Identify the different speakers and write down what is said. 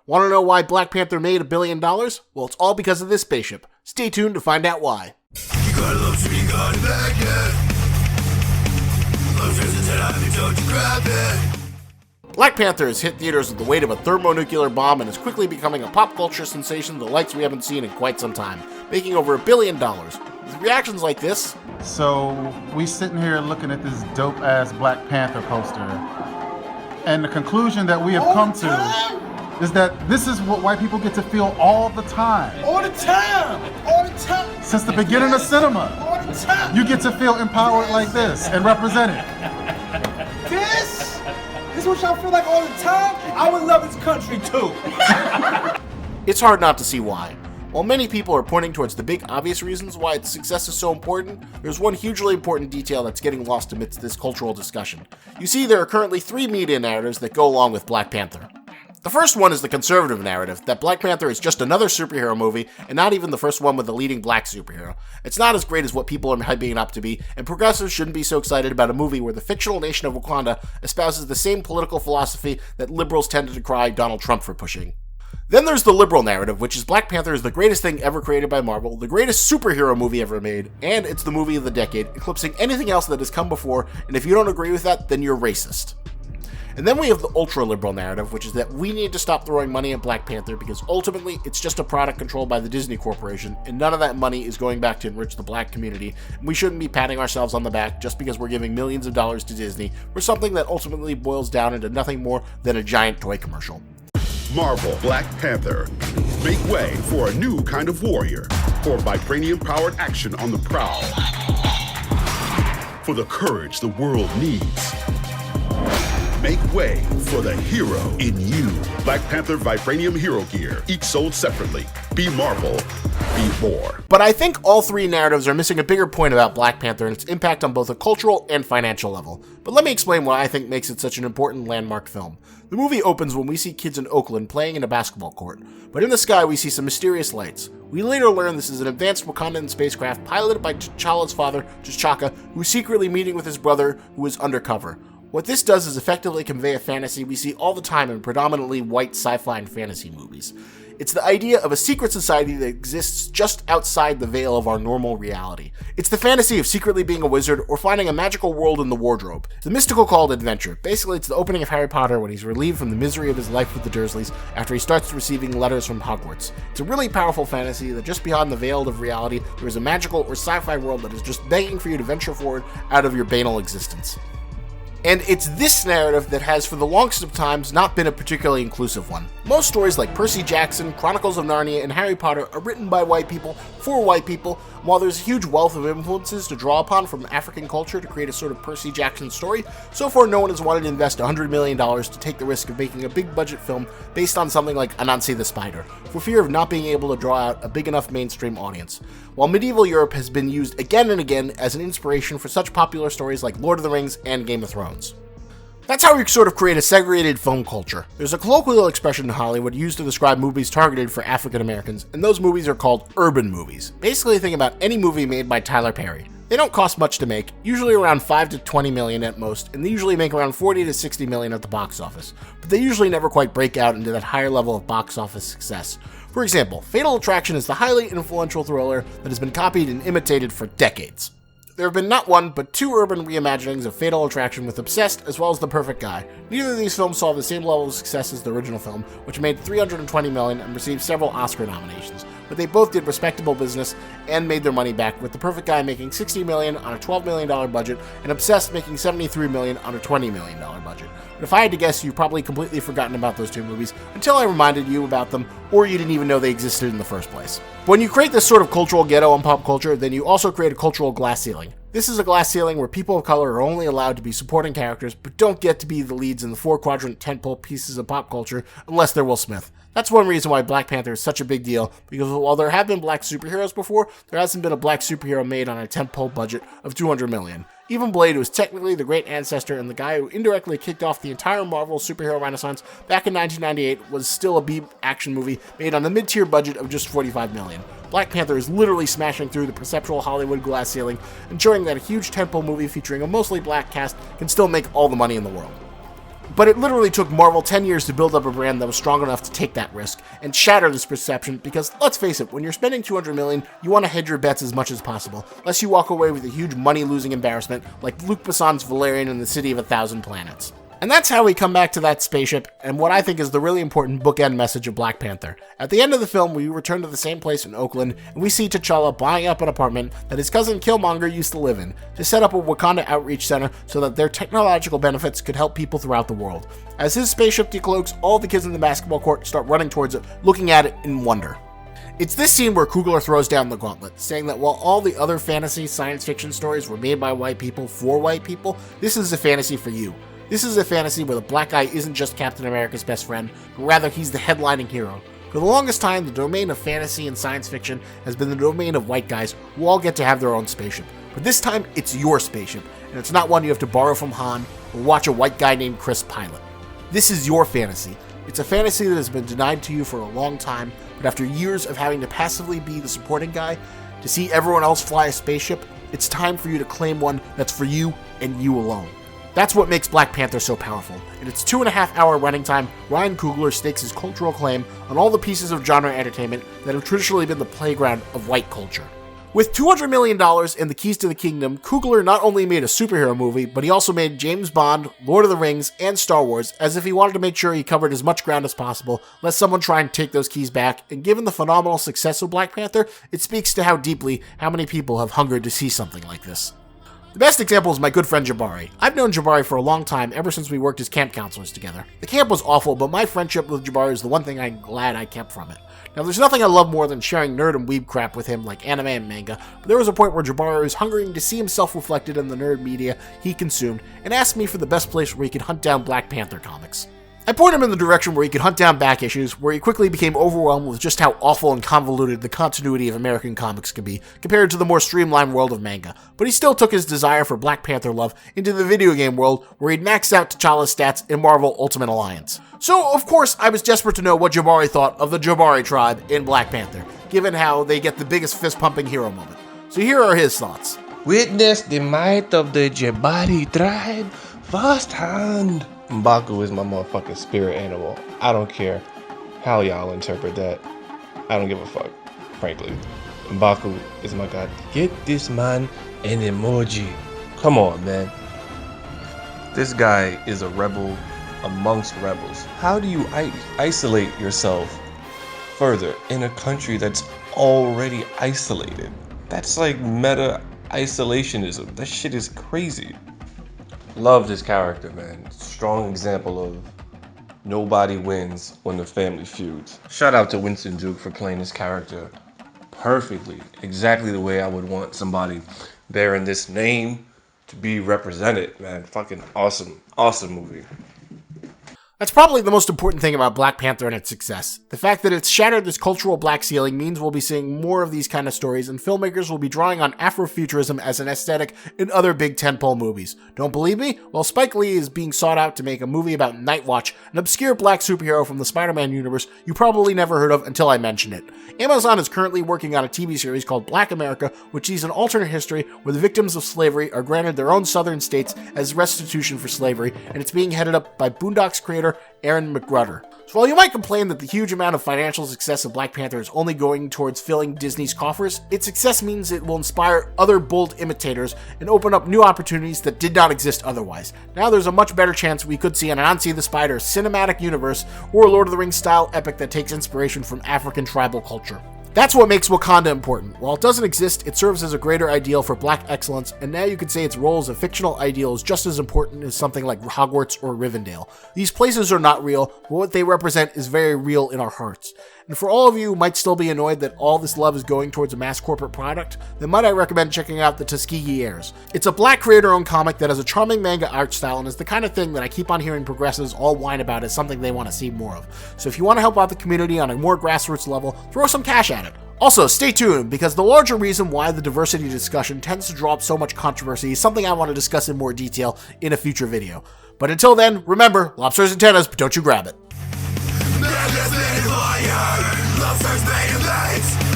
Speaker 1: Want to know why Black Panther made $1 billion? Well, it's all because of this spaceship. Stay tuned to find out why.
Speaker 2: You gotta love to be gone back yet. Love is a dead, don't you grab it.
Speaker 1: Black Panther has hit theaters with the weight of a thermonuclear bomb and is quickly becoming a pop culture sensation the likes we haven't seen in quite some time, making over $1 billion. With reactions like this.
Speaker 3: So, we sitting here looking at this dope-ass Black Panther poster, and the conclusion that we have come to is that this is what white people get to feel all the time.
Speaker 4: All the time! All the time!
Speaker 3: Since the beginning of cinema.
Speaker 4: All the time!
Speaker 3: You get to feel empowered like this and represented.
Speaker 4: This is what y'all feel like all the time? I would love this country too.
Speaker 1: It's hard not to see why. While many people are pointing towards the big obvious reasons why its success is so important, there's one hugely important detail that's getting lost amidst this cultural discussion. You see, there are currently 3 media narratives that go along with Black Panther. The first one is the conservative narrative, that Black Panther is just another superhero movie, and not even the first one with a leading black superhero. It's not as great as what people are hyping it up to be, and progressives shouldn't be so excited about a movie where the fictional nation of Wakanda espouses the same political philosophy that liberals tend to decry Donald Trump for pushing. Then there's the liberal narrative, which is Black Panther is the greatest thing ever created by Marvel, the greatest superhero movie ever made, and it's the movie of the decade, eclipsing anything else that has come before, and if you don't agree with that, then you're racist. And then we have the ultra-liberal narrative, which is that we need to stop throwing money at Black Panther because ultimately it's just a product controlled by the Disney Corporation, and none of that money is going back to enrich the black community, and we shouldn't be patting ourselves on the back just because we're giving millions of dollars to Disney for something that ultimately boils down into nothing more than a giant toy commercial.
Speaker 5: Marvel Black Panther. Make way for a new kind of warrior. For vibranium-powered action on the prowl. For the courage the world needs. Make way for the hero in you. Black Panther Vibranium Hero Gear, each sold separately. Be Marvel, be more.
Speaker 1: But I think all 3 narratives are missing a bigger point about Black Panther and its impact on both a cultural and financial level. But let me explain what I think makes it such an important landmark film. The movie opens when we see kids in Oakland playing in a basketball court, but in the sky we see some mysterious lights. We later learn this is an advanced Wakandan spacecraft piloted by T'Challa's father, T'Chaka, who is secretly meeting with his brother, who is undercover. What this does is effectively convey a fantasy we see all the time in predominantly white sci-fi and fantasy movies. It's the idea of a secret society that exists just outside the veil of our normal reality. It's the fantasy of secretly being a wizard or finding a magical world in the wardrobe. It's the mystical called adventure. Basically, it's the opening of Harry Potter when he's relieved from the misery of his life with the Dursleys after he starts receiving letters from Hogwarts. It's a really powerful fantasy that just beyond the veil of reality, there is a magical or sci-fi world that is just begging for you to venture forward out of your banal existence. And it's this narrative that has, for the longest of times, not been a particularly inclusive one. Most stories like Percy Jackson, Chronicles of Narnia, and Harry Potter are written by white people, for white people, while there's a huge wealth of influences to draw upon from African culture to create a sort of Percy Jackson story. So far, no one has wanted to invest $100 million to take the risk of making a big budget film based on something like Anansi the Spider, for fear of not being able to draw out a big enough mainstream audience. While medieval Europe has been used again and again as an inspiration for such popular stories like Lord of the Rings and Game of Thrones. That's how we sort of create a segregated film culture. There's a colloquial expression in Hollywood used to describe movies targeted for African Americans, and those movies are called urban movies. Basically, think about any movie made by Tyler Perry. They don't cost much to make, usually around $5 to $20 million at most, and they usually make around $40 to $60 million at the box office. But they usually never quite break out into that higher level of box office success. For example, Fatal Attraction is the highly influential thriller that has been copied and imitated for decades. There have been not one, but 2 urban reimaginings of Fatal Attraction with Obsessed as well as The Perfect Guy. Neither of these films saw the same level of success as the original film, which made $320 million and received several Oscar nominations, but they both did respectable business and made their money back, with The Perfect Guy making $60 million on a $12 million budget and Obsessed making $73 million on a $20 million budget. But if I had to guess, you've probably completely forgotten about those 2 movies until I reminded you about them, or you didn't even know they existed in the first place. When you create this sort of cultural ghetto in pop culture, then you also create a cultural glass ceiling. This is a glass ceiling where people of color are only allowed to be supporting characters, but don't get to be the leads in the 4-quadrant tentpole pieces of pop culture unless they're Will Smith. That's one reason why Black Panther is such a big deal, because while there have been black superheroes before, there hasn't been a black superhero made on a tentpole budget of $200 million. Even Blade, who is technically the great ancestor and the guy who indirectly kicked off the entire Marvel superhero renaissance back in 1998, was still a B-action movie made on a mid-tier budget of just $45 million. Black Panther is literally smashing through the perceptual Hollywood glass ceiling, ensuring that a huge tentpole movie featuring a mostly black cast can still make all the money in the world. But it literally took Marvel 10 years to build up a brand that was strong enough to take that risk and shatter this perception, because let's face it, when you're spending $200 million, you want to hedge your bets as much as possible, lest you walk away with a huge money-losing embarrassment like Luc Besson's Valerian in the City of a Thousand Planets. And that's how we come back to that spaceship and what I think is the really important bookend message of Black Panther. At the end of the film, we return to the same place in Oakland, and we see T'Challa buying up an apartment that his cousin Killmonger used to live in, to set up a Wakanda outreach center so that their technological benefits could help people throughout the world. As his spaceship decloaks, all the kids in the basketball court start running towards it, looking at it in wonder. It's this scene where Coogler throws down the gauntlet, saying that while all the other fantasy science fiction stories were made by white people for white people, this is a fantasy for you. This is a fantasy where the black guy isn't just Captain America's best friend, but rather he's the headlining hero. For the longest time, the domain of fantasy and science fiction has been the domain of white guys who all get to have their own spaceship. But this time, it's your spaceship, and it's not one you have to borrow from Han or watch a white guy named Chris pilot. This is your fantasy. It's a fantasy that has been denied to you for a long time, but after years of having to passively be the supporting guy, to see everyone else fly a spaceship, it's time for you to claim one that's for you and you alone. That's what makes Black Panther so powerful. In its 2.5-hour running time, Ryan Coogler stakes his cultural claim on all the pieces of genre entertainment that have traditionally been the playground of white culture. With $200 million and the keys to the kingdom, Coogler not only made a superhero movie, but he also made James Bond, Lord of the Rings, and Star Wars, as if he wanted to make sure he covered as much ground as possible, lest someone try and take those keys back, and given the phenomenal success of Black Panther, it speaks to how deeply how many people have hungered to see something like this. The best example is my good friend Jabari. I've known Jabari for a long time, ever since we worked as camp counselors together. The camp was awful, but my friendship with Jabari is the one thing I'm glad I kept from it. Now, there's nothing I love more than sharing nerd and weeb crap with him like anime and manga, but there was a point where Jabari was hungering to see himself reflected in the nerd media he consumed and asked me for the best place where he could hunt down Black Panther comics. I pointed him in the direction where he could hunt down back issues, where he quickly became overwhelmed with just how awful and convoluted the continuity of American comics could be, compared to the more streamlined world of manga. But he still took his desire for Black Panther love into the video game world, where he'd maxed out T'Challa's stats in Marvel Ultimate Alliance. So, of course, I was desperate to know what Jabari thought of the Jabari tribe in Black Panther, given how they get the biggest fist-pumping hero moment. So here are his thoughts.
Speaker 6: Witness the might of the Jabari tribe firsthand. M'Baku is my motherfucking spirit animal. I don't care how y'all interpret that. I don't give a fuck, frankly. M'Baku is my god. Get this man an emoji. Come on, man. This guy is a rebel amongst rebels. How do you isolate yourself further in a country that's already isolated? That's like meta isolationism. That shit is crazy. Love this character, man. Strong example of nobody wins when the family feuds. Shout out to Winston Duke for playing this character perfectly. Exactly the way I would want somebody bearing this name to be represented, man. Fucking awesome. Awesome movie.
Speaker 1: That's probably the most important thing about Black Panther and its success. The fact that it's shattered this cultural black ceiling means we'll be seeing more of these kind of stories, and filmmakers will be drawing on Afrofuturism as an aesthetic in other big tentpole movies. Don't believe me? Well, Spike Lee is being sought out to make a movie about Nightwatch, an obscure black superhero from the Spider-Man universe you probably never heard of until I mention it. Amazon is currently working on a TV series called Black America, which sees an alternate history where the victims of slavery are granted their own southern states as restitution for slavery, and it's being headed up by Boondocks creator Aaron McGruder. So while you might complain that the huge amount of financial success of Black Panther is only going towards filling Disney's coffers, its success means it will inspire other bold imitators and open up new opportunities that did not exist otherwise. Now there's a much better chance we could see an Anansi the Spider cinematic universe or a Lord of the Rings style epic that takes inspiration from African tribal culture. That's what makes Wakanda important. While it doesn't exist, it serves as a greater ideal for black excellence, and now you could say its role as a fictional ideal is just as important as something like Hogwarts or Rivendell. These places are not real, but what they represent is very real in our hearts. And for all of you who might still be annoyed that all this love is going towards a mass corporate product, then might I recommend checking out the Tuskegee Heirs. It's a black creator-owned comic that has a charming manga art style and is the kind of thing that I keep on hearing progressives all whine about as something they want to see more of. So if you want to help out the community on a more grassroots level, throw some cash at it. Also, stay tuned, because the larger reason why the diversity discussion tends to draw up so much controversy is something I want to discuss in more detail in a future video. But until then, remember, lobster's antennas, but don't you grab it.
Speaker 2: Lobster's made of lights.